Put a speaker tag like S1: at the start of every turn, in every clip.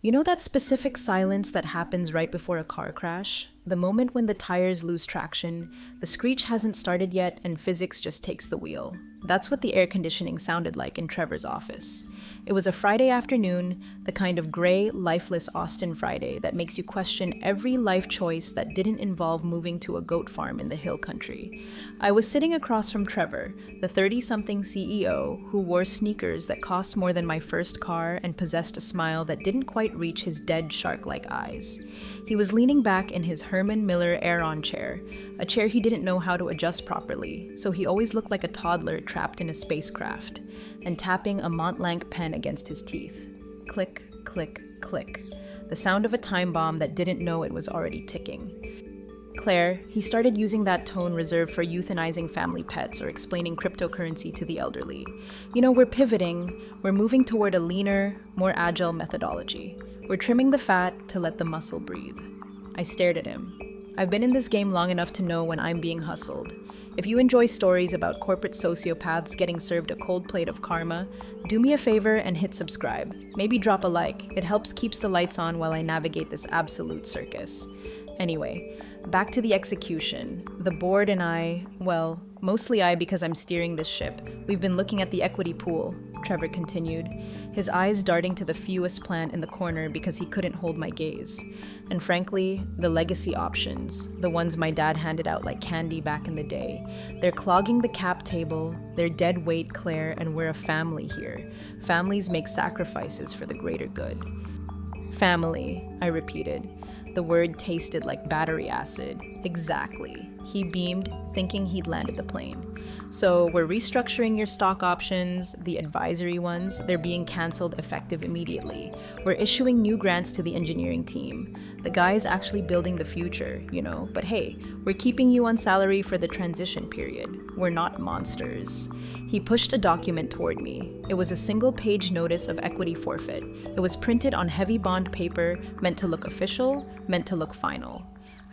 S1: You know that specific silence that happens right before a car crash? The moment when the tires lose traction, the screech hasn't started yet, and physics just takes the wheel. That's what the air conditioning sounded like in Trevor's office. It was a Friday afternoon, the kind of gray, lifeless Austin Friday that makes you question every life choice that didn't involve moving to a goat farm in the hill country. I was sitting across from Trevor, the 30-something CEO who wore sneakers that cost more than my first car and possessed a smile that didn't quite reach his dead shark-like eyes. He was leaning back in his Herman Miller Aeron chair, a chair he didn't know how to adjust properly, so he always looked like a toddler trapped in a spacecraft, and tapping a Montblanc pen against his teeth. Click, click, click. The sound of a time bomb that didn't know it was already ticking. Claire, he started using that tone reserved for euthanizing family pets or explaining cryptocurrency to the elderly. You know, we're pivoting. We're moving toward a leaner, more agile methodology. We're trimming the fat to let the muscle breathe. I stared at him. I've been in this game long enough to know when I'm being hustled. If you enjoy stories about corporate sociopaths getting served a cold plate of karma, do me a favor and hit subscribe. Maybe drop a like. It helps keeps the lights on while I navigate this absolute circus. Anyway, back to the execution. The board and I, well, mostly I because I'm steering this ship. We've been looking at the equity pool, Trevor continued, his eyes darting to the fewest plant in the corner because he couldn't hold my gaze. And frankly, the legacy options, the ones my dad handed out like candy back in the day. They're clogging the cap table, they're dead weight, Claire, and we're a family here. Families make sacrifices for the greater good. Family, I repeated. The word tasted like battery acid. Exactly. He beamed, thinking he'd landed the plane. So we're restructuring your stock options, the advisory ones, they're being canceled effective immediately. We're issuing new grants to the engineering team. The guys actually building the future, you know, but hey, we're keeping you on salary for the transition period. We're not monsters. He pushed a document toward me. It was a single-page notice of equity forfeit. It was printed on heavy bond paper, meant to look official, meant to look final.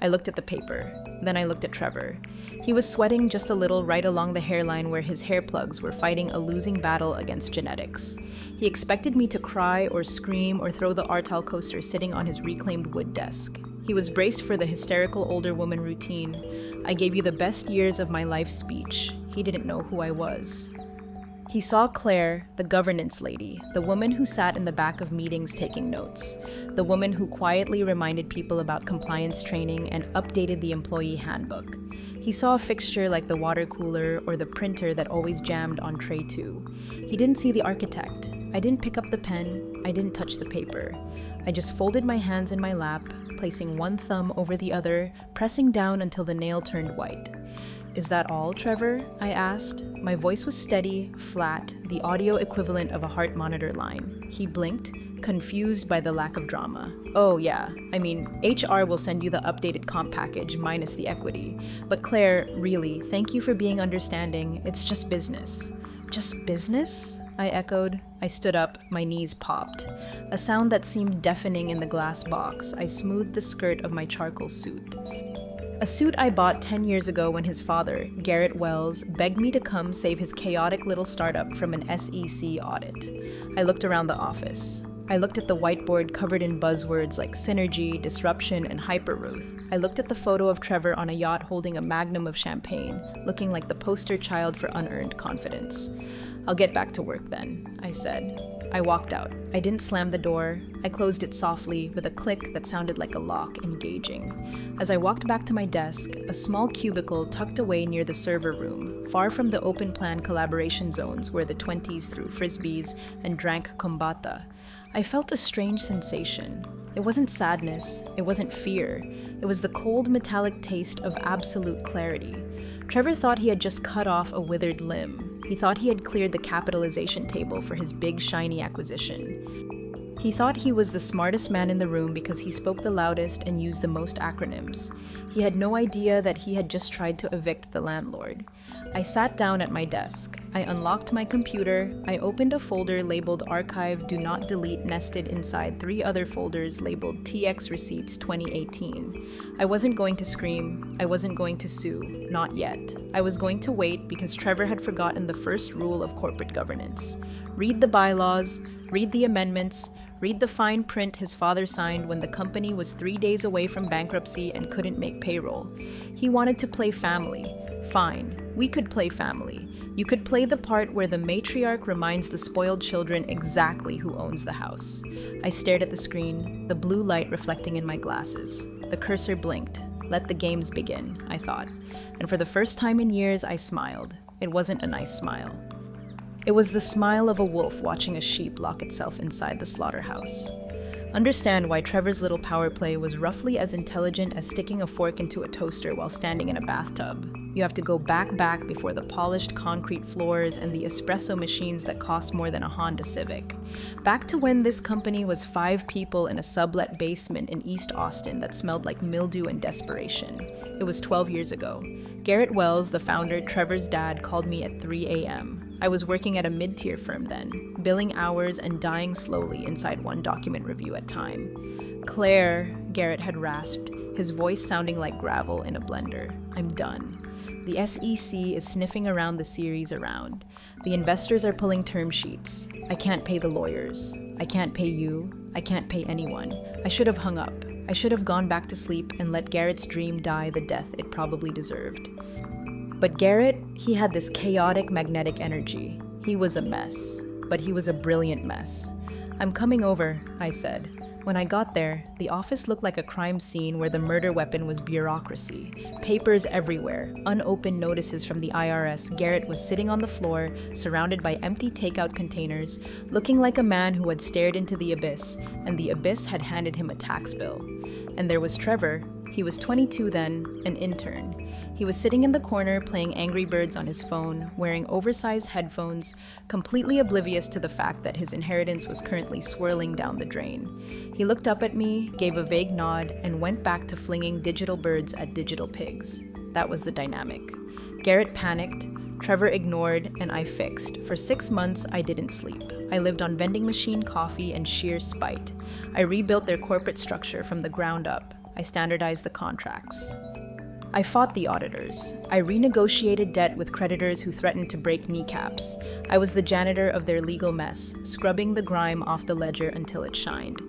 S1: I looked at the paper. Then I looked at Trevor. He was sweating just a little right along the hairline where his hair plugs were fighting a losing battle against genetics. He expected me to cry or scream or throw the Artal coaster sitting on his reclaimed wood desk. He was braced for the hysterical older woman routine. I gave you the best years of my life speech. He didn't know who I was. He saw Claire, the governance lady, the woman who sat in the back of meetings taking notes, the woman who quietly reminded people about compliance training and updated the employee handbook. He saw a fixture like the water cooler or the printer that always jammed on tray 2. He didn't see the architect. I didn't pick up the pen. I didn't touch the paper. I just folded my hands in my lap, placing one thumb over the other, pressing down until the nail turned white. Is that all, Trevor? I asked. My voice was steady, flat, the audio equivalent of a heart monitor line. He blinked, confused by the lack of drama. Oh yeah, I mean, HR will send you the updated comp package minus the equity. But Claire, really, thank you for being understanding. It's just business. Just business? I echoed. I stood up, my knees popped. A sound that seemed deafening in the glass box. I smoothed the skirt of my charcoal suit. A suit I bought 10 years ago when his father, Garrett Wells, begged me to come save his chaotic little startup from an SEC audit. I looked around the office. I looked at the whiteboard covered in buzzwords like synergy, disruption, and hypergrowth. I looked at the photo of Trevor on a yacht holding a magnum of champagne, looking like the poster child for unearned confidence. I'll get back to work then, I said. I walked out. I didn't slam the door. I closed it softly with a click that sounded like a lock engaging. As I walked back to my desk, a small cubicle tucked away near the server room, far from the open-plan collaboration zones where the 20s threw frisbees and drank kombata, I felt a strange sensation. It wasn't sadness. It wasn't fear. It was the cold metallic taste of absolute clarity. Trevor thought he had just cut off a withered limb. He thought he had cleared the capitalization table for his big, shiny acquisition. He thought he was the smartest man in the room because he spoke the loudest and used the most acronyms. He had no idea that he had just tried to evict the landlord. I sat down at my desk. I unlocked my computer. I opened a folder labeled Archive Do Not Delete nested inside 3 other folders labeled TX Receipts 2018. I wasn't going to scream. I wasn't going to sue. Not yet. I was going to wait because Trevor had forgotten the first rule of corporate governance. Read the bylaws, read the amendments, Read the fine print his father signed when the company was 3 days away from bankruptcy and couldn't make payroll. He wanted to play family. Fine, we could play family. You could play the part where the matriarch reminds the spoiled children exactly who owns the house. I stared at the screen, the blue light reflecting in my glasses. The cursor blinked. Let the games begin, I thought. And for the first time in years, I smiled. It wasn't a nice smile. It was the smile of a wolf watching a sheep lock itself inside the slaughterhouse. Understand why Trevor's little power play was roughly as intelligent as sticking a fork into a toaster while standing in a bathtub. You have to go back before the polished concrete floors and the espresso machines that cost more than a Honda Civic. Back to when this company was 5 people in a sublet basement in East Austin that smelled like mildew and desperation. It was 12 years ago. Garrett Wells, the founder, Trevor's dad, called me at 3 a.m. I was working at a mid-tier firm then, billing hours and dying slowly inside one document review at a time. "Claire," Garrett had rasped, his voice sounding like gravel in a blender. "I'm done. The SEC is sniffing around the series around. The investors are pulling term sheets. I can't pay the lawyers. I can't pay you. I can't pay anyone. I should have hung up. I should have gone back to sleep and let Garrett's dream die the death it probably deserved." But Garrett, he had this chaotic magnetic energy. He was a mess, but he was a brilliant mess. "I'm coming over," I said. When I got there, the office looked like a crime scene where the murder weapon was bureaucracy. Papers everywhere, unopened notices from the IRS. Garrett was sitting on the floor, surrounded by empty takeout containers, looking like a man who had stared into the abyss, and the abyss had handed him a tax bill. And there was Trevor. He was 22 then, an intern. He was sitting in the corner playing Angry Birds on his phone, wearing oversized headphones, completely oblivious to the fact that his inheritance was currently swirling down the drain. He looked up at me, gave a vague nod, and went back to flinging digital birds at digital pigs. That was the dynamic. Garrett panicked, Trevor ignored, and I fixed. For 6 months, I didn't sleep. I lived on vending machine coffee and sheer spite. I rebuilt their corporate structure from the ground up. I standardized the contracts. I fought the auditors. I renegotiated debt with creditors who threatened to break kneecaps. I was the janitor of their legal mess, scrubbing the grime off the ledger until it shined.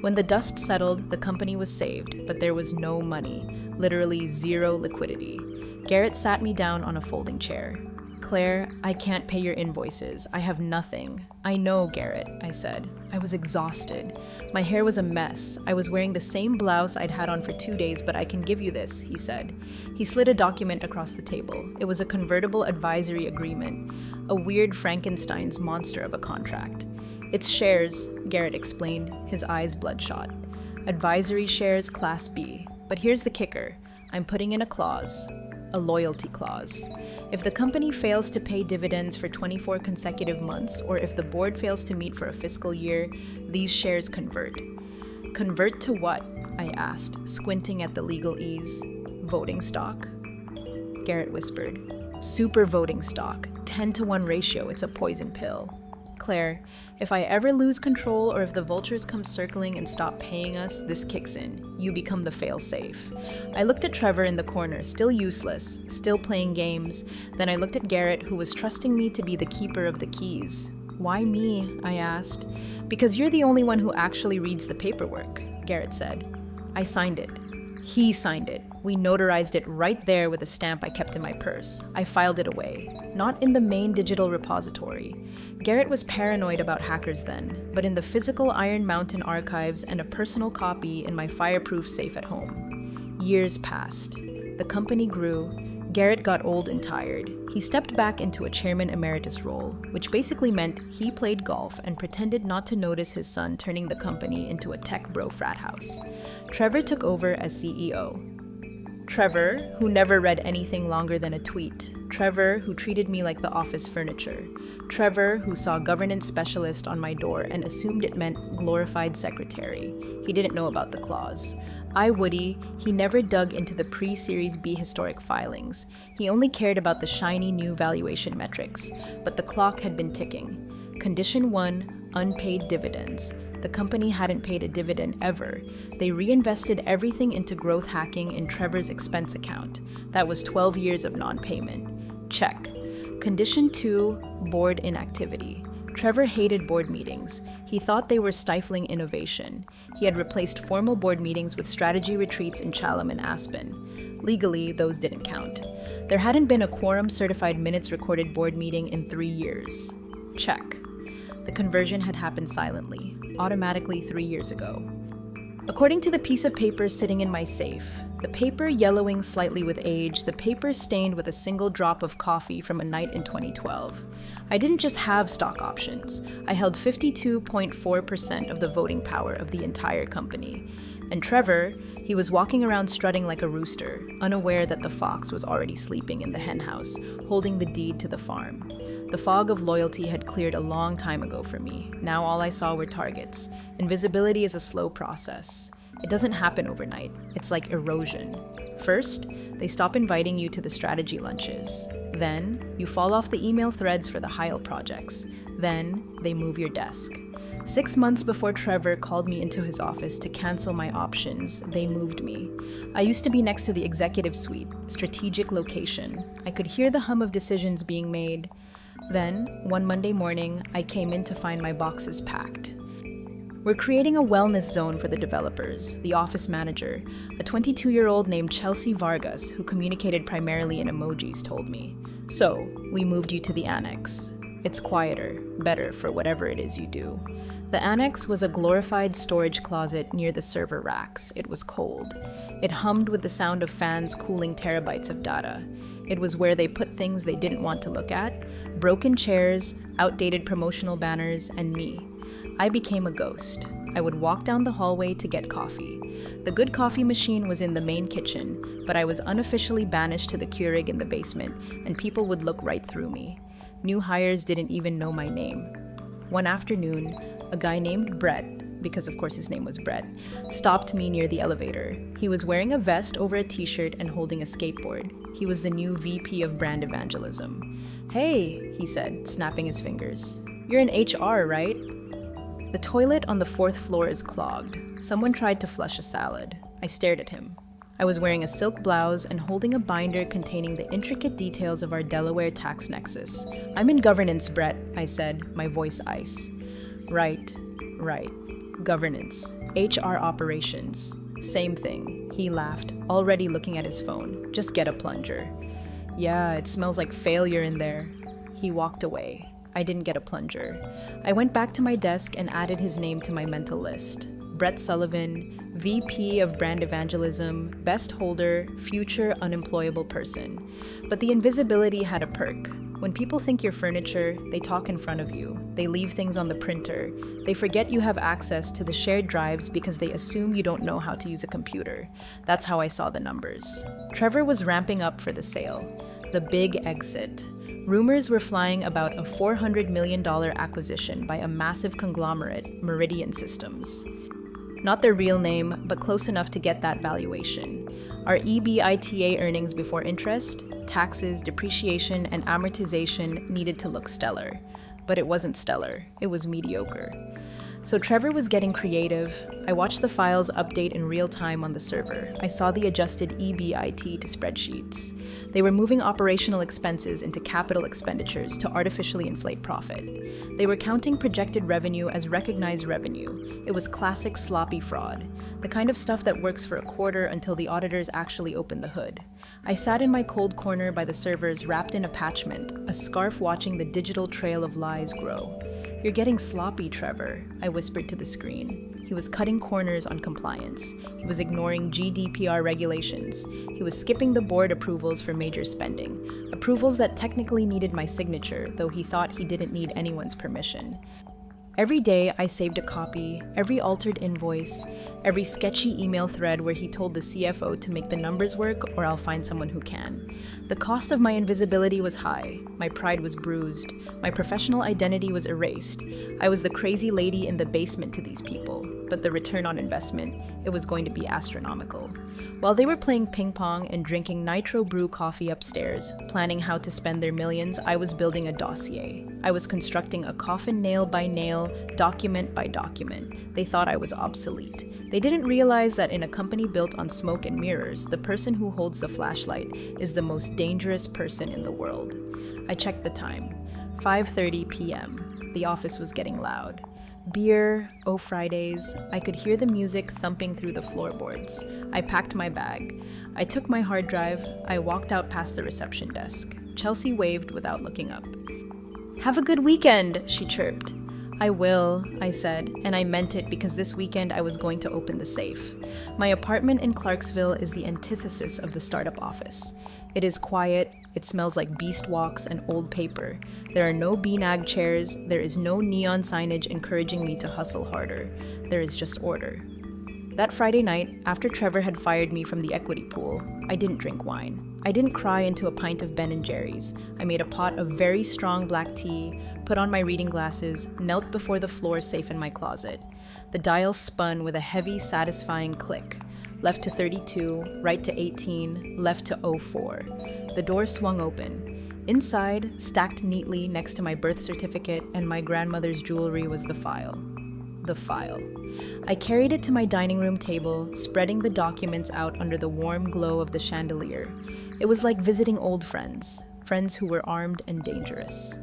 S1: When the dust settled, the company was saved, but there was no money, literally zero liquidity. Garrett sat me down on a folding chair. "Claire, I can't pay your invoices. I have nothing." "I know, Garrett," I said. I was exhausted. My hair was a mess. I was wearing the same blouse I'd had on for 2 days, "but I can give you this," he said. He slid a document across the table. It was a convertible advisory agreement, a weird Frankenstein's monster of a contract. "It's shares," Garrett explained, his eyes bloodshot. "Advisory shares Class B. But here's the kicker. I'm putting in a clause. A loyalty clause. If the company fails to pay dividends for 24 consecutive months, or if the board fails to meet for a fiscal year, these shares convert." "Convert to what?" I asked, squinting at the legalese. "Voting stock?" Garrett whispered. "Super voting stock. 10-to-1 ratio. It's a poison pill." "Claire, if I ever lose control or if the vultures come circling and stop paying us, this kicks in. You become the fail-safe." I looked at Trevor in the corner, still useless, still playing games. Then I looked at Garrett, who was trusting me to be the keeper of the keys. "Why me?" I asked. "Because you're the only one who actually reads the paperwork," Garrett said. "I signed it." He signed it. We notarized it right there with a stamp I kept in my purse. I filed it away. Not in the main digital repository. Garrett was paranoid about hackers then, but in the physical Iron Mountain archives and a personal copy in my fireproof safe at home. Years passed. The company grew. Garrett got old and tired. He stepped back into a chairman emeritus role, which basically meant he played golf and pretended not to notice his son turning the company into a tech bro frat house. Trevor took over as CEO. Trevor, who never read anything longer than a tweet. Trevor, who treated me like the office furniture. Trevor, who saw governance specialist on my door and assumed it meant glorified secretary. He didn't know about the clause. Woody, he never dug into the pre-Series B historic filings. He only cared about the shiny new valuation metrics, but the clock had been ticking. Condition 1, unpaid dividends. The company hadn't paid a dividend ever. They reinvested everything into growth hacking in Trevor's expense account. That was 12 years of non-payment. Check. Condition 2, board inactivity. Trevor hated board meetings. He thought they were stifling innovation. He had replaced formal board meetings with strategy retreats in Chatham and Aspen. Legally, those didn't count. There hadn't been a quorum-certified minutes-recorded board meeting in 3 years. Check. The conversion had happened silently, automatically 3 years ago. According to the piece of paper sitting in my safe, the paper yellowing slightly with age, the paper stained with a single drop of coffee from a night in 2012. I didn't just have stock options. I held 52.4% of the voting power of the entire company. And Trevor, he was walking around strutting like a rooster, unaware that the fox was already sleeping in the henhouse, holding the deed to the farm. The fog of loyalty had cleared a long time ago for me. Now all I saw were targets. Invisibility is a slow process. It doesn't happen overnight. It's like erosion. First, they stop inviting you to the strategy lunches. Then, you fall off the email threads for the Heil projects. Then, they move your desk. 6 months before Trevor called me into his office to cancel my options, they moved me. I used to be next to the executive suite, strategic location. I could hear the hum of decisions being made. Then, one Monday morning, I came in to find my boxes packed. We're creating a wellness zone for the developers, the office manager, a 22-year-old named Chelsea Vargas who communicated primarily in emojis, told me. So, we moved you to the annex. It's quieter, better for whatever it is you do. The annex was a glorified storage closet near the server racks. It was cold. It hummed with the sound of fans cooling terabytes of data. It was where they put things they didn't want to look at, broken chairs, outdated promotional banners, and me. I became a ghost. I would walk down the hallway to get coffee. The good coffee machine was in the main kitchen, but I was unofficially banished to the Keurig in the basement, and people would look right through me. New hires didn't even know my name. One afternoon, a guy named Brett, because of course his name was Brett, stopped me near the elevator. He was wearing a vest over a t-shirt and holding a skateboard. He was the new VP of brand evangelism. "Hey," he said, snapping his fingers. "You're in HR, right?" The toilet on the 4th floor is clogged. Someone tried to flush a salad. I stared at him. I was wearing a silk blouse and holding a binder containing the intricate details of our Delaware tax nexus. "I'm in governance, Brett," I said, my voice ice. Right. Governance. HR operations. Same thing. He laughed, already looking at his phone. "Just get a plunger." "Yeah, it smells like failure in there." He walked away. I didn't get a plunger. I went back to my desk and added his name to my mental list. Brett Sullivan, VP of Brand Evangelism, best holder, future unemployable person. But the invisibility had a perk. When people think you're furniture, they talk in front of you. They leave things on the printer. They forget you have access to the shared drives because they assume you don't know how to use a computer. That's how I saw the numbers. Trevor was ramping up for the sale. The big exit. Rumors were flying about a $400 million acquisition by a massive conglomerate, Meridian Systems. Not their real name, but close enough to get that valuation. Our EBITDA earnings before interest, taxes, depreciation, and amortization needed to look stellar. But it wasn't stellar, it was mediocre. So Trevor was getting creative. I watched the files update in real time on the server. I saw the adjusted EBIT to spreadsheets. They were moving operational expenses into capital expenditures to artificially inflate profit. They were counting projected revenue as recognized revenue. It was classic sloppy fraud, the kind of stuff that works for a quarter until the auditors actually open the hood. I sat in my cold corner by the servers wrapped in a patchment, a scarf watching the digital trail of lies grow. "You're getting sloppy, Trevor," I whispered to the screen. He was cutting corners on compliance. He was ignoring GDPR regulations. He was skipping the board approvals for major spending, approvals that technically needed my signature, though he thought he didn't need anyone's permission. Every day, I saved a copy, every altered invoice, every sketchy email thread where he told the CFO to make the numbers work or I'll find someone who can. The cost of my invisibility was high. My pride was bruised. My professional identity was erased. I was the crazy lady in the basement to these people, but the return on investment, it was going to be astronomical. While they were playing ping pong and drinking nitro brew coffee upstairs, planning how to spend their millions, I was building a dossier. I was constructing a coffin nail by nail, document by document. They thought I was obsolete. They didn't realize that in a company built on smoke and mirrors, the person who holds the flashlight is the most dangerous person in the world. I checked the time. 5:30 p.m. The office was getting loud. Beer, oh Fridays, I could hear the music thumping through the floorboards. I packed my bag. I took my hard drive. I walked out past the reception desk. Chelsea waved without looking up. "Have a good weekend," she chirped. "I will," I said, and I meant it because this weekend I was going to open the safe. My apartment in Clarksville is the antithesis of the startup office. It is quiet, it smells like beast walks and old paper. There are no beanbag chairs, there is no neon signage encouraging me to hustle harder. There is just order. That Friday night, after Trevor had fired me from the equity pool, I didn't drink wine. I didn't cry into a pint of Ben & Jerry's. I made a pot of very strong black tea, put on my reading glasses, knelt before the floor safe in my closet. The dial spun with a heavy, satisfying click. Left to 32, right to 18, left to 04. The door swung open. Inside, stacked neatly next to my birth certificate and my grandmother's jewelry, was the file. The file. I carried it to my dining room table, spreading the documents out under the warm glow of the chandelier. It was like visiting old friends, friends who were armed and dangerous.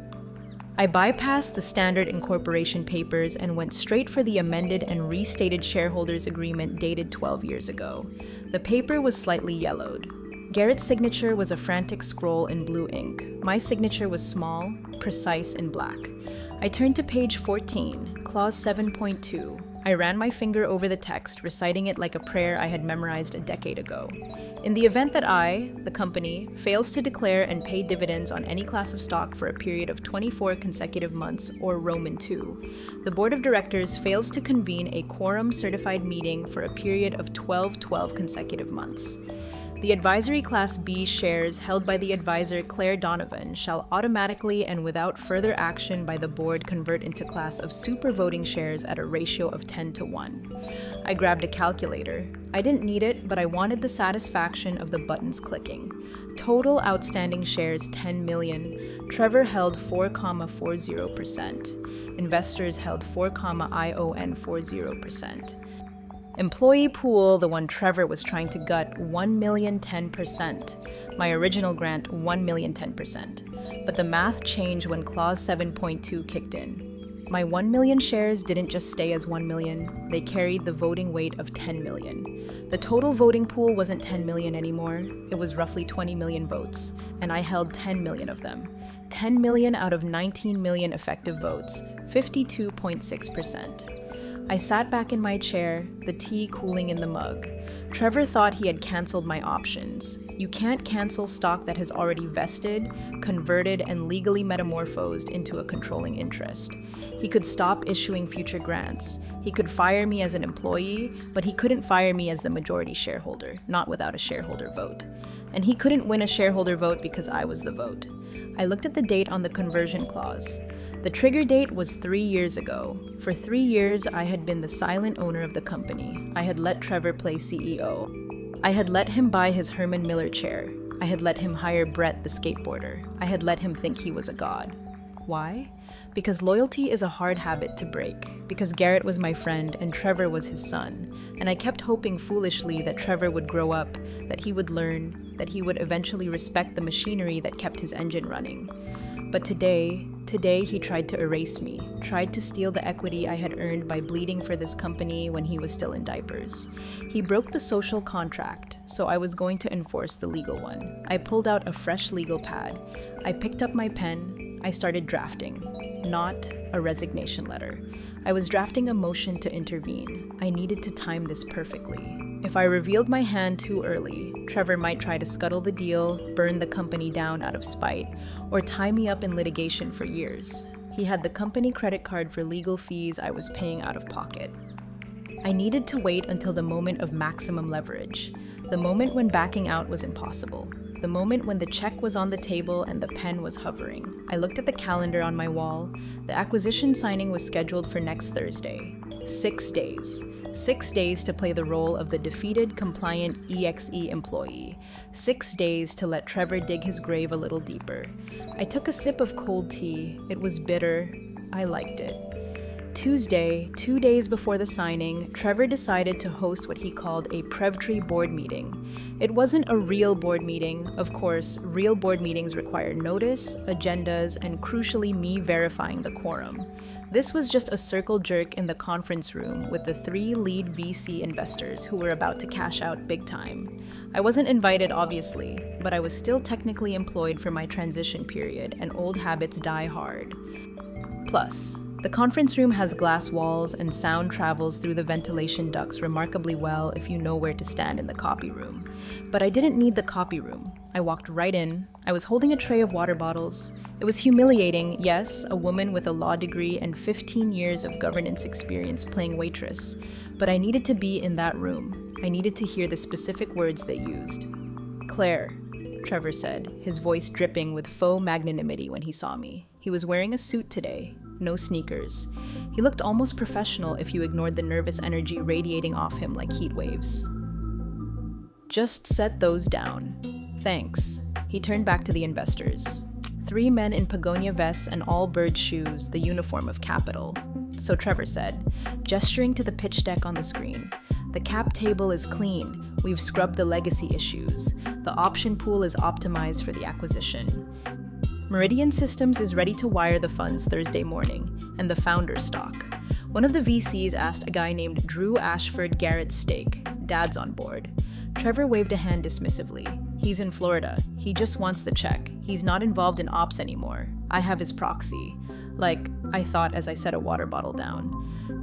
S1: I bypassed the standard incorporation papers and went straight for the amended and restated shareholders agreement dated 12 years ago. The paper was slightly yellowed. Garrett's signature was a frantic scroll in blue ink. My signature was small, precise, in black. I turned to page 14, clause 7.2. I ran my finger over the text, reciting it like a prayer I had memorized a decade ago. In the event that I, the company, fails to declare and pay dividends on any class of stock for a period of 24 consecutive months, or Roman II, the board of directors fails to convene a quorum-certified meeting for a period of 12 consecutive months. The advisory Class B shares held by the advisor Claire Donovan shall automatically and without further action by the board convert into class of super voting shares at a ratio of 10-1. I grabbed a calculator. I didn't need it, but I wanted the satisfaction of the buttons clicking. Total outstanding shares 10 million. Trevor held 4,40%. Investors held 4,40%. Employee pool, the one Trevor was trying to gut, 1,010%. My original grant, 1,010%. But the math changed when clause 7.2 kicked in. My 1 million shares didn't just stay as 1 million, they carried the voting weight of 10 million. The total voting pool wasn't 10 million anymore, it was roughly 20 million votes, and I held 10 million of them. 10 million out of 19 million effective votes, 52.6%. I sat back in my chair, the tea cooling in the mug. Trevor thought he had canceled my options. You can't cancel stock that has already vested, converted, and legally metamorphosed into a controlling interest. He could stop issuing future grants. He could fire me as an employee, but he couldn't fire me as the majority shareholder, not without a shareholder vote. And he couldn't win a shareholder vote because I was the vote. I looked at the date on the conversion clause. The trigger date was 3 years ago. For 3 years, I had been the silent owner of the company. I had let Trevor play CEO. I had let him buy his Herman Miller chair. I had let him hire Brett the skateboarder. I had let him think he was a god. Why? Because loyalty is a hard habit to break. Because Garrett was my friend and Trevor was his son. And I kept hoping foolishly that Trevor would grow up, that he would learn, that he would eventually respect the machinery that kept his engine running. But today he tried to erase me, tried to steal the equity I had earned by bleeding for this company when he was still in diapers. He broke the social contract, so I was going to enforce the legal one. I pulled out a fresh legal pad. I picked up my pen. I started drafting. Not a resignation letter. I was drafting a motion to intervene. I needed to time this perfectly. If I revealed my hand too early, Trevor might try to scuttle the deal, burn the company down out of spite, or tie me up in litigation for years. He had the company credit card for legal fees I was paying out of pocket. I needed to wait until the moment of maximum leverage, the moment when backing out was impossible, the moment when the check was on the table and the pen was hovering. I looked at the calendar on my wall. The acquisition signing was scheduled for next Thursday. 6 days. 6 days to play the role of the defeated, compliant EXE employee. 6 days to let Trevor dig his grave a little deeper. I took a sip of cold tea. It was bitter. I liked it. Tuesday, 2 days before the signing, Trevor decided to host what he called a Prevtree board meeting. It wasn't a real board meeting. Of course, real board meetings require notice, agendas, and crucially me verifying the quorum. This was just a circle jerk in the conference room with the 3 lead VC investors who were about to cash out big time. I wasn't invited, obviously, but I was still technically employed for my transition period, and old habits die hard. Plus, the conference room has glass walls and sound travels through the ventilation ducts remarkably well if you know where to stand in the copy room. But I didn't need the copy room. I walked right in. I was holding a tray of water bottles. It was humiliating, yes, a woman with a law degree and 15 years of governance experience playing waitress. But I needed to be in that room. I needed to hear the specific words they used. "Claire," Trevor said, his voice dripping with faux magnanimity when he saw me. He was wearing a suit today, no sneakers. He looked almost professional if you ignored the nervous energy radiating off him like heat waves. "Just set those down. Thanks." He turned back to the investors. 3 men in Pagonia vests and all bird shoes, the uniform of capital. So Trevor said, gesturing to the pitch deck on the screen, "The cap table is clean. We've scrubbed the legacy issues. The option pool is optimized for the acquisition. Meridian Systems is ready to wire the funds Thursday morning, and the founder stock." One of the VCs asked a guy named Drew Ashford Garrett's stake. "Dad's on board." Trevor waved a hand dismissively. "He's in Florida. He just wants the check. He's not involved in ops anymore. I have his proxy." Like, I thought as I set a water bottle down.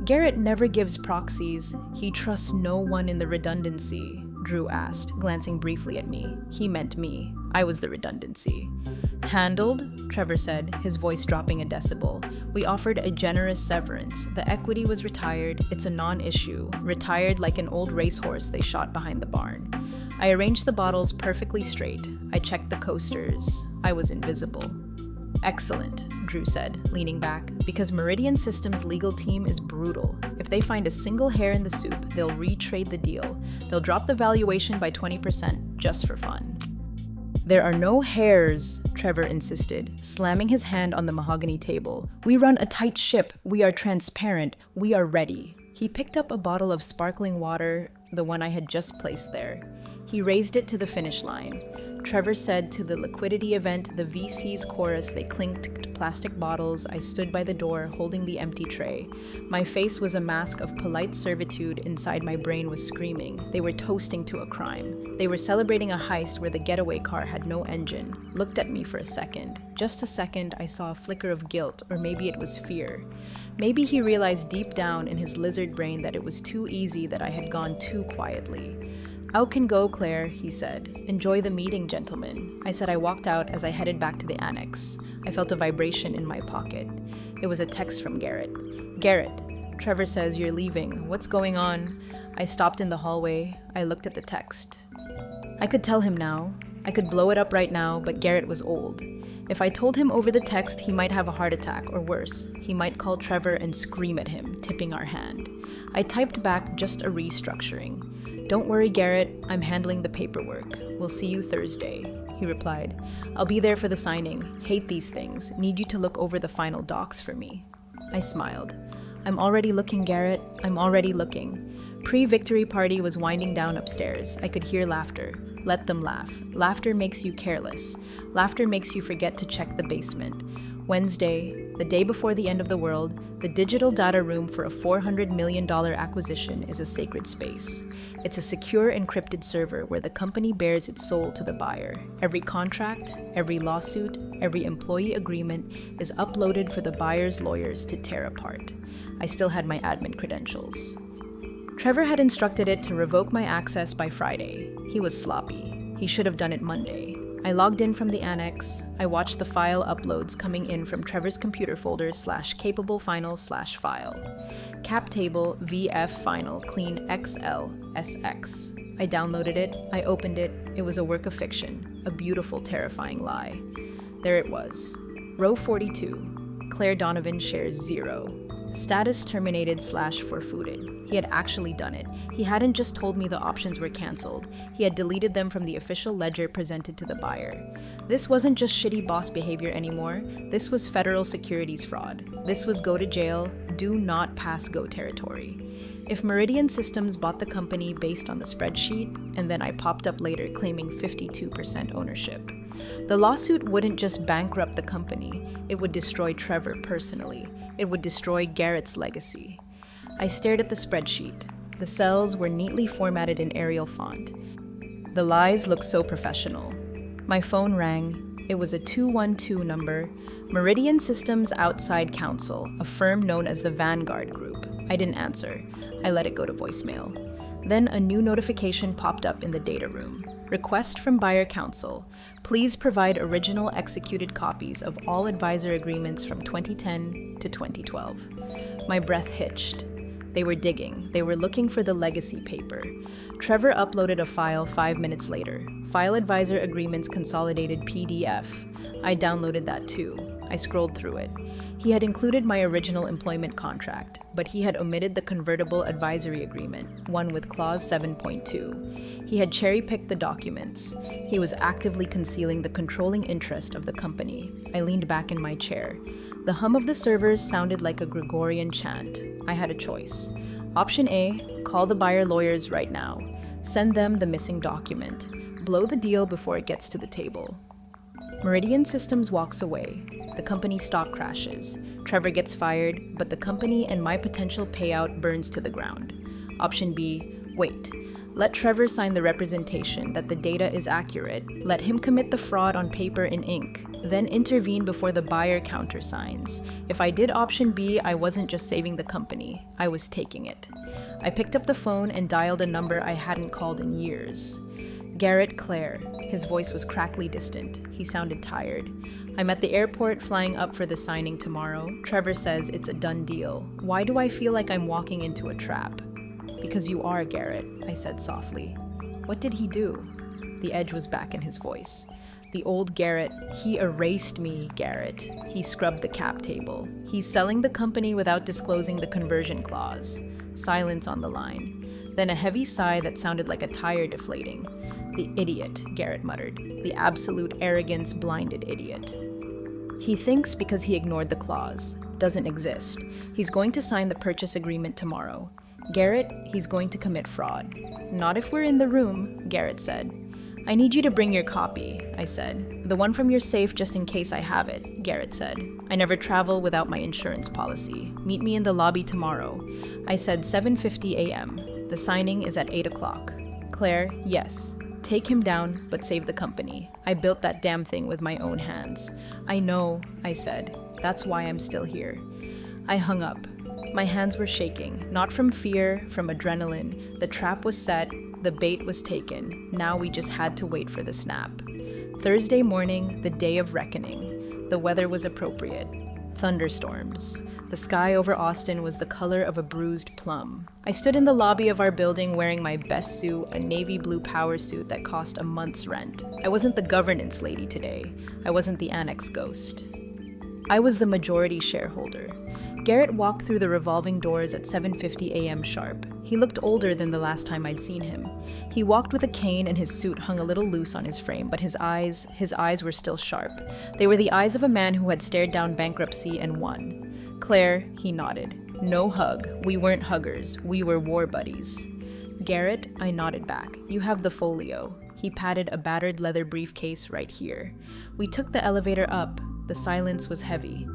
S1: "Garrett never gives proxies. He trusts no one in the redundancy," Drew asked, glancing briefly at me. He meant me. I was the redundancy. "Handled," Trevor said, his voice dropping a decibel. "We offered a generous severance. The equity was retired. It's a non-issue. Retired like an old racehorse they shot behind the barn." I arranged the bottles perfectly straight. I checked the coasters. I was invisible. "Excellent," Drew said, leaning back, "because Meridian Systems' legal team is brutal. If they find a single hair in the soup, they'll retrade the deal. They'll drop the valuation by 20% just for fun." "There are no hairs," Trevor insisted, slamming his hand on the mahogany table. "We run a tight ship. We are transparent. We are ready." He picked up a bottle of sparkling water, the one I had just placed there. He raised it to the finish line. Trevor said to the liquidity event, the VC's chorus, they clinked plastic bottles. I stood by the door, holding the empty tray. My face was a mask of polite servitude. Inside my brain was screaming. They were toasting to a crime. They were celebrating a heist where the getaway car had no engine. Looked at me for a second. Just a second, I saw a flicker of guilt, or maybe it was fear. Maybe he realized deep down in his lizard brain that it was too easy, that I had gone too quietly. "Out can go, Claire," he said. "Enjoy the meeting, gentlemen." I said I walked out as I headed back to the annex. I felt a vibration in my pocket. It was a text from Garrett. "Garrett, Trevor says you're leaving. What's going on?" I stopped in the hallway. I looked at the text. I could tell him now. I could blow it up right now, but Garrett was old. If I told him over the text, he might have a heart attack, or worse, he might call Trevor and scream at him, tipping our hand. I typed back just a restructuring. "Don't worry, Garrett, I'm handling the paperwork. We'll see you Thursday," he replied. "I'll be there for the signing. Hate these things. Need you to look over the final docs for me." I smiled. "I'm already looking, Garrett. I'm already looking." Pre-victory party was winding down upstairs. I could hear laughter. Let them laugh. Laughter makes you careless. Laughter makes you forget to check the basement. Wednesday, the day before the end of the world, the digital data room for a $400 million acquisition is a sacred space. It's a secure encrypted server where the company bears its soul to the buyer. Every contract, every lawsuit, every employee agreement is uploaded for the buyer's lawyers to tear apart. I still had my admin credentials. Trevor had instructed it to revoke my access by Friday. He was sloppy. He should have done it Monday. I logged in from the annex. I watched the file uploads coming in from Trevor's computer folder /capable final /file. Cap table VF final clean XL SX. I downloaded it. I opened it. It was a work of fiction. A beautiful, terrifying lie. There it was. Row 42. Claire Donovan shares 0. Status terminated / forfeited. He had actually done it. He hadn't just told me the options were cancelled. He had deleted them from the official ledger presented to the buyer. This wasn't just shitty boss behavior anymore. This was federal securities fraud. This was go to jail, do not pass go territory. If Meridian Systems bought the company based on the spreadsheet, and then I popped up later claiming 52% ownership, the lawsuit wouldn't just bankrupt the company, it would destroy Trevor personally. It would destroy Garrett's legacy. I stared at the spreadsheet. The cells were neatly formatted in Arial font. The lies looked so professional. My phone rang. It was a 212 number. Meridian Systems Outside Counsel, a firm known as the Vanguard Group. I didn't answer. I let it go to voicemail. Then a new notification popped up in the data room. Request from buyer counsel. Please provide original executed copies of all advisor agreements from 2010 to 2012. My breath hitched. They were digging. They were looking for the legacy paper. Trevor uploaded a file 5 minutes later. File advisor agreements consolidated PDF. I downloaded that too. I scrolled through it. He had included my original employment contract, but he had omitted the convertible advisory agreement, one with clause 7.2. He had cherry-picked the documents. He was actively concealing the controlling interest of the company. I leaned back in my chair. The hum of the servers sounded like a Gregorian chant. I had a choice. Option A, call the buyer lawyers right now. Send them the missing document. Blow the deal before it gets to the table. Meridian Systems walks away. The company stock crashes. Trevor gets fired, but the company and my potential payout burns to the ground. Option B, wait. Let Trevor sign the representation that the data is accurate. Let him commit the fraud on paper in ink. Then intervene before the buyer countersigns. If I did option B, I wasn't just saving the company. I was taking it. I picked up the phone and dialed a number I hadn't called in years. Garrett Clare. His voice was crackly distant. He sounded tired. I'm at the airport flying up for the signing tomorrow. Trevor says it's a done deal. Why do I feel like I'm walking into a trap? Because you are, Garrett, I said softly. What did he do? The edge was back in his voice. The old Garrett, he erased me, Garrett. He scrubbed the cap table. He's selling the company without disclosing the conversion clause. Silence on the line. Then a heavy sigh that sounded like a tire deflating. The idiot, Garrett muttered. The absolute arrogance blinded idiot. He thinks because he ignored the clause. Doesn't exist. He's going to sign the purchase agreement tomorrow. Garrett, he's going to commit fraud. Not if we're in the room, Garrett said. I need you to bring your copy, I said. The one from your safe just in case I have it, Garrett said. I never travel without my insurance policy. Meet me in the lobby tomorrow. I said 7:50 a.m. The signing is at 8 o'clock. Claire, yes. Take him down, but save the company. I built that damn thing with my own hands. I know, I said. That's why I'm still here. I hung up. My hands were shaking, not from fear, from adrenaline. The trap was set, the bait was taken. Now we just had to wait for the snap. Thursday morning, the day of reckoning. The weather was appropriate. Thunderstorms. The sky over Austin was the color of a bruised plum. I stood in the lobby of our building wearing my best suit, a navy blue power suit that cost a month's rent. I wasn't the governance lady today. I wasn't the annex ghost. I was the majority shareholder. Garrett walked through the revolving doors at 7:50 a.m. sharp. He looked older than the last time I'd seen him. He walked with a cane and his suit hung a little loose on his frame, but his eyes were still sharp. They were the eyes of a man who had stared down bankruptcy and won. Claire, he nodded. No hug. We weren't huggers. We were war buddies. Garrett, I nodded back. You have the folio. He patted a battered leather briefcase right here. We took the elevator up. The silence was heavy.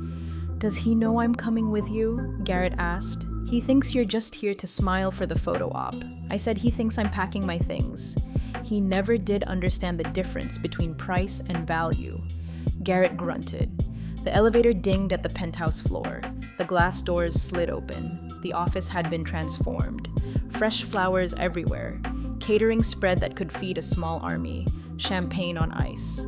S1: Does he know I'm coming with you? Garrett asked. He thinks you're just here to smile for the photo op. I said he thinks I'm packing my things. He never did understand the difference between price and value. Garrett grunted. The elevator dinged at the penthouse floor. The glass doors slid open. The office had been transformed. Fresh flowers everywhere. Catering spread that could feed a small army. Champagne on ice.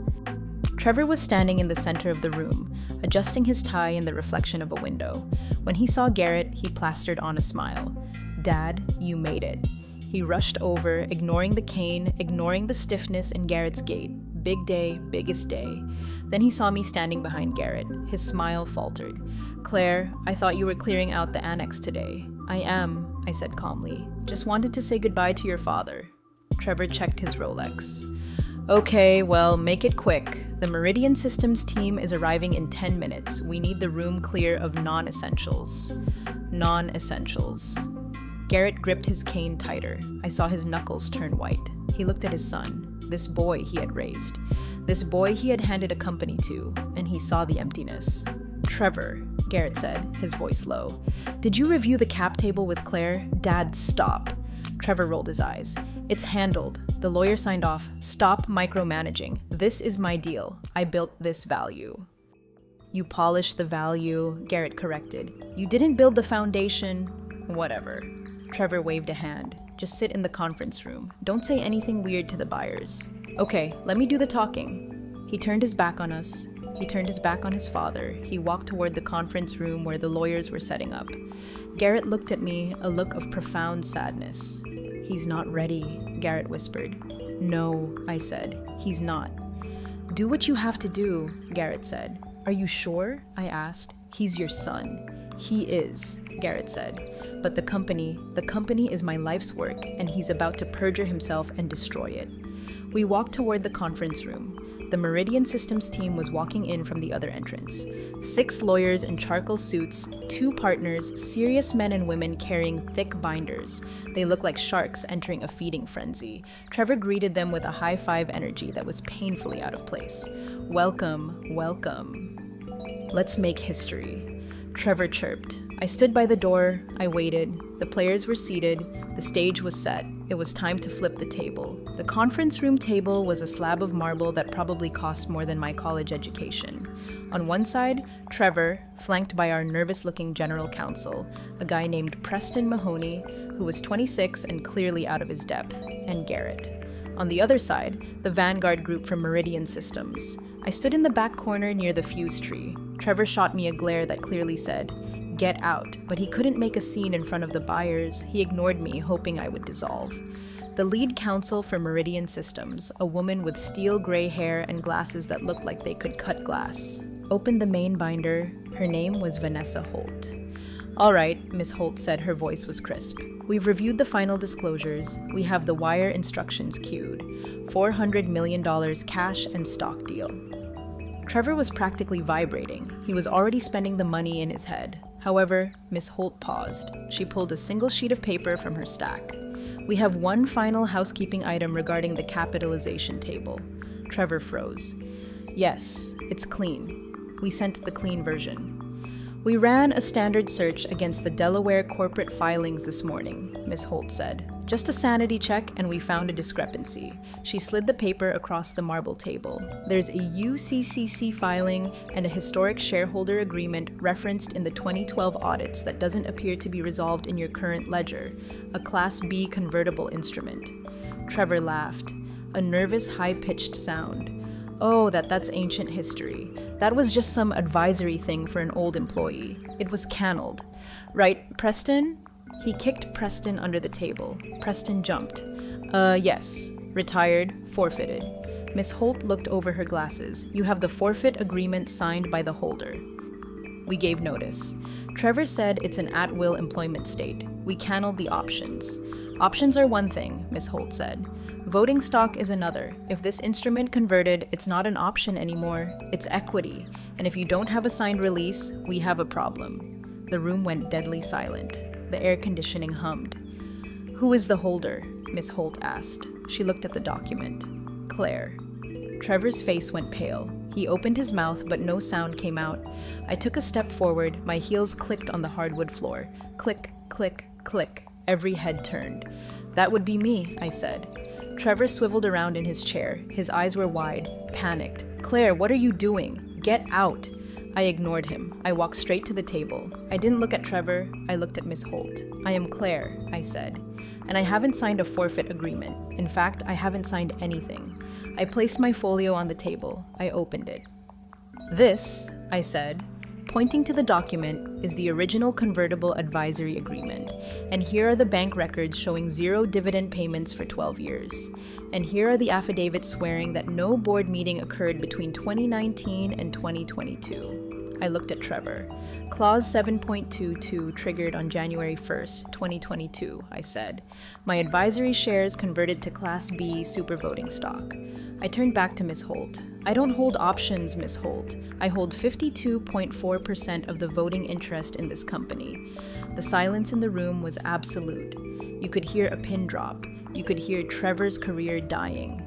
S1: Trevor was standing in the center of the room, adjusting his tie in the reflection of a window. When he saw Garrett, he plastered on a smile. Dad, you made it. He rushed over, ignoring the cane, ignoring the stiffness in Garrett's gait. Big day, biggest day. Then he saw me standing behind Garrett. His smile faltered. Claire, I thought you were clearing out the annex today. I am, I said calmly. Just wanted to say goodbye to your father. Trevor checked his Rolex. Okay, well, make it quick. The Meridian Systems team is arriving in 10 minutes. We need the room clear of non-essentials. Non-essentials. Garrett gripped his cane tighter. I saw his knuckles turn white. He looked at his son, this boy he had raised, this boy he had handed a company to, and he saw the emptiness. Trevor, Garrett said, his voice low. Did you review the cap table with Claire? Dad, stop. Trevor rolled his eyes. It's handled. The lawyer signed off. Stop micromanaging. This is my deal. I built this value. You polished the value, Garrett corrected. You didn't build the foundation. Whatever. Trevor waved a hand. Just sit in the conference room. Don't say anything weird to the buyers. Okay, let me do the talking. He turned his back on us. He turned his back on his father. He walked toward the conference room where the lawyers were setting up. Garrett looked at me, a look of profound sadness. He's not ready, Garrett whispered. No, I said. He's not. Do what you have to do, Garrett said. Are you sure? I asked. He's your son. He is, Garrett said. But the company is my life's work, and he's about to perjure himself and destroy it. We walked toward the conference room. The Meridian Systems team was walking in from the other entrance. 6 lawyers in charcoal suits, 2 partners, serious men and women carrying thick binders. They looked like sharks entering a feeding frenzy. Trevor greeted them with a high-five energy that was painfully out of place. Welcome, welcome. Let's make history. Trevor chirped. I stood by the door. I waited. The players were seated. The stage was set. It was time to flip the table. The conference room table was a slab of marble that probably cost more than my college education. On one side, Trevor, flanked by our nervous-looking general counsel, a guy named Preston Mahoney, who was 26 and clearly out of his depth, and Garrett. On the other side, the vanguard group from Meridian Systems. I stood in the back corner near the fuse tree. Trevor shot me a glare that clearly said, "Get out," but he couldn't make a scene in front of the buyers. He ignored me, hoping I would dissolve. The lead counsel for Meridian Systems, a woman with steel gray hair and glasses that looked like they could cut glass, opened the main binder. Her name was Vanessa Holt. All right, Miss Holt said, her voice was crisp. We've reviewed the final disclosures. We have the wire instructions queued. $400 million cash and stock deal. Trevor was practically vibrating. He was already spending the money in his head. However, Miss Holt paused. She pulled a single sheet of paper from her stack. We have one final housekeeping item regarding the capitalization table. Trevor froze. Yes, it's clean. We sent the clean version. We ran a standard search against the Delaware corporate filings this morning, Miss Holt said. Just a sanity check, and we found a discrepancy. She slid the paper across the marble table. There's a UCCC filing and a historic shareholder agreement referenced in the 2012 audits that doesn't appear to be resolved in your current ledger, a Class B convertible instrument. Trevor laughed, a nervous, high-pitched sound. Oh, that's ancient history. That was just some advisory thing for an old employee. It was canneled. Right, Preston? He kicked Preston under the table. Preston jumped. Yes. Retired, forfeited. Miss Holt looked over her glasses. You have the forfeit agreement signed by the holder. We gave notice. Trevor said it's an at-will employment state. We canneled the options. Options are one thing, Miss Holt said. Voting stock is another. If this instrument converted, it's not an option anymore. It's equity. And if you don't have a signed release, we have a problem. The room went deadly silent. The air conditioning hummed. Who is the holder? Miss Holt asked. She looked at the document. Claire. Trevor's face went pale. He opened his mouth, but no sound came out. I took a step forward. My heels clicked on the hardwood floor. Click, click, click. Every head turned. That would be me, I said. Trevor swiveled around in his chair. His eyes were wide, panicked. Claire, what are you doing? Get out. I ignored him. I walked straight to the table. I didn't look at Trevor. I looked at Miss Holt. I am Claire, I said. And I haven't signed a forfeit agreement. In fact, I haven't signed anything. I placed my folio on the table. I opened it. This, I said, pointing to the document, is the original convertible advisory agreement. And here are the bank records showing 0 dividend payments for 12 years. And here are the affidavits swearing that no board meeting occurred between 2019 and 2022. I looked at Trevor. Clause 7.22 triggered on January 1st, 2022, I said. My advisory shares converted to Class B super voting stock. I turned back to Miss Holt. I don't hold options, Miss Holt. I hold 52.4% of the voting interest in this company. The silence in the room was absolute. You could hear a pin drop. You could hear Trevor's career dying.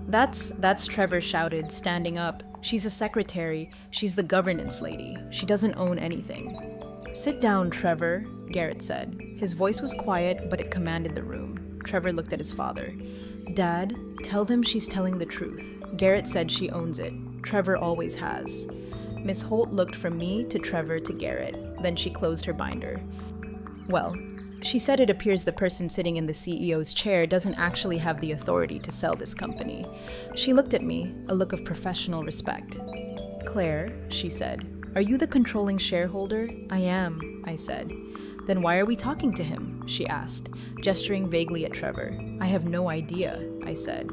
S1: That's Trevor shouted, standing up. She's a secretary. She's the governance lady. She doesn't own anything. Sit down, Trevor, Garrett said. His voice was quiet, but it commanded the room. Trevor looked at his father. Dad, tell them she's telling the truth. Garrett said she owns it. Trevor always has. Miss Holt looked from me to Trevor to Garrett. Then she closed her binder. Well, she said it appears the person sitting in the CEO's chair doesn't actually have the authority to sell this company. She looked at me, a look of professional respect. Claire, she said, are you the controlling shareholder? I am, I said. Then why are we talking to him? She asked, gesturing vaguely at Trevor. I have no idea, I said.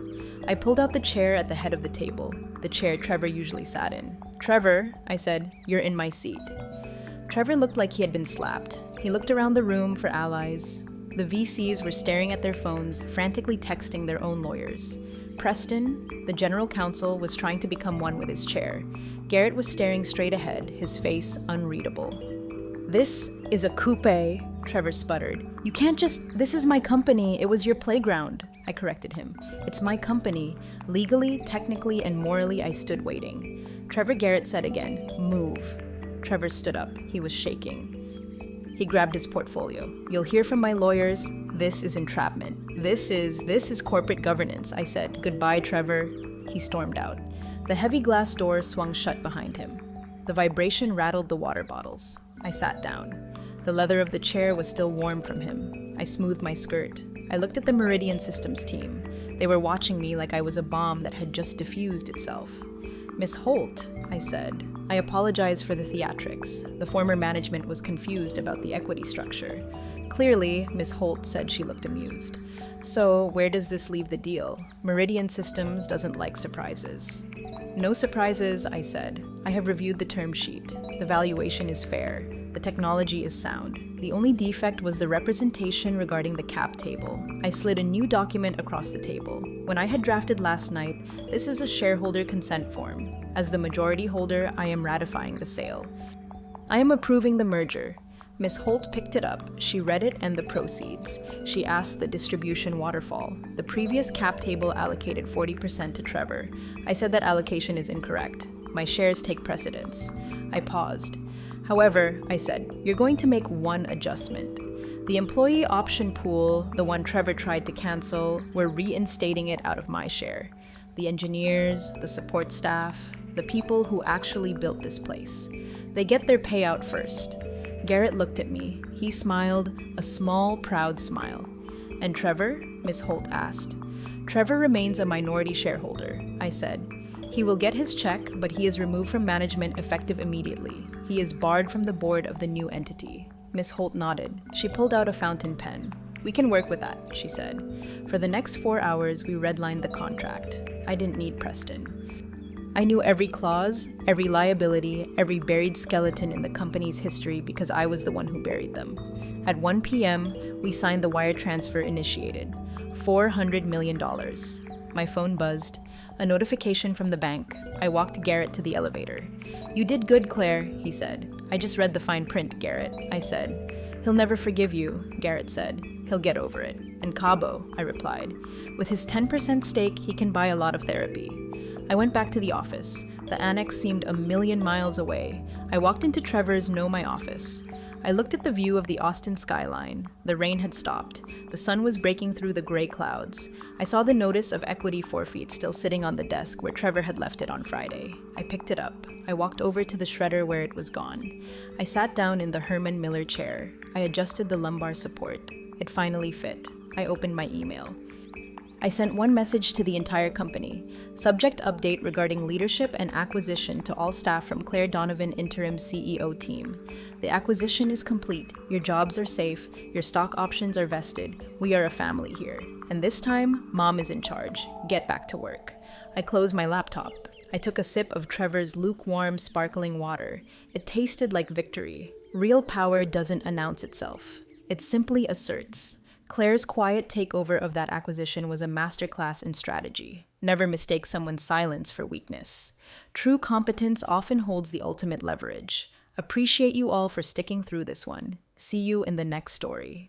S1: I pulled out the chair at the head of the table, the chair Trevor usually sat in. Trevor, I said, you're in my seat. Trevor looked like he had been slapped. He looked around the room for allies. The VCs were staring at their phones, frantically texting their own lawyers. Preston, the general counsel, was trying to become one with his chair. Garrett was staring straight ahead, his face unreadable. This is a coupe, Trevor sputtered. You can't just— This is my company. It was your playground. I corrected him. It's my company. Legally, technically, and morally, I stood waiting. Trevor Garrett said again, move. Trevor stood up. He was shaking. He grabbed his portfolio. You'll hear from my lawyers. This is entrapment. This is corporate governance, I said. Goodbye, Trevor. He stormed out. The heavy glass door swung shut behind him. The vibration rattled the water bottles. I sat down. The leather of the chair was still warm from him. I smoothed my skirt. I looked at the Meridian Systems team. They were watching me like I was a bomb that had just diffused itself. Miss Holt, I said. I apologize for the theatrics. The former management was confused about the equity structure. Clearly, Miss Holt said she looked amused. So, where does this leave the deal? Meridian Systems doesn't like surprises. No surprises, I said. I have reviewed the term sheet. The valuation is fair. The technology is sound. The only defect was the representation regarding the cap table. I slid a new document across the table. When I had drafted last night, this is a shareholder consent form. As the majority holder, I am ratifying the sale. I am approving the merger. Miss Holt picked it up. She read it and the proceeds. She asked the distribution waterfall. The previous cap table allocated 40% to Trevor. I said that allocation is incorrect. My shares take precedence. I paused. However, I said, you're going to make one adjustment. The employee option pool, the one Trevor tried to cancel, we're reinstating it out of my share. The engineers, the support staff, the people who actually built this place. They get their payout first. Garrett looked at me. He smiled, a small, proud smile. And Trevor? Miss Holt asked. Trevor remains a minority shareholder, I said. He will get his check, but he is removed from management effective immediately. He is barred from the board of the new entity. Miss Holt nodded. She pulled out a fountain pen. We can work with that, she said. For the next 4 hours, we redlined the contract. I didn't need Preston. I knew every clause, every liability, every buried skeleton in the company's history because I was the one who buried them. At 1 p.m., we signed the wire transfer initiated. $400 million. My phone buzzed. A notification from the bank. I walked Garrett to the elevator. You did good, Claire, he said. I just read the fine print, Garrett, I said. He'll never forgive you, Garrett said. He'll get over it. And Cabo, I replied. With his 10% stake, he can buy a lot of therapy. I went back to the office. The annex seemed a million miles away. I walked into Trevor's Know My Office. I looked at the view of the Austin skyline. The rain had stopped. The sun was breaking through the gray clouds. I saw the notice of equity forfeit still sitting on the desk where Trevor had left it on Friday. I picked it up. I walked over to the shredder where it was gone. I sat down in the Herman Miller chair. I adjusted the lumbar support. It finally fit. I opened my email. I sent one message to the entire company. Subject update regarding leadership and acquisition to all staff from Claire Donovan interim CEO team. The acquisition is complete. Your jobs are safe. Your stock options are vested. We are a family here. And this time, Mom is in charge. Get back to work. I closed my laptop. I took a sip of Trevor's lukewarm, sparkling water. It tasted like victory. Real power doesn't announce itself. It simply asserts. Claire's quiet takeover of that acquisition was a masterclass in strategy. Never mistake someone's silence for weakness. True competence often holds the ultimate leverage. Appreciate you all for sticking through this one. See you in the next story.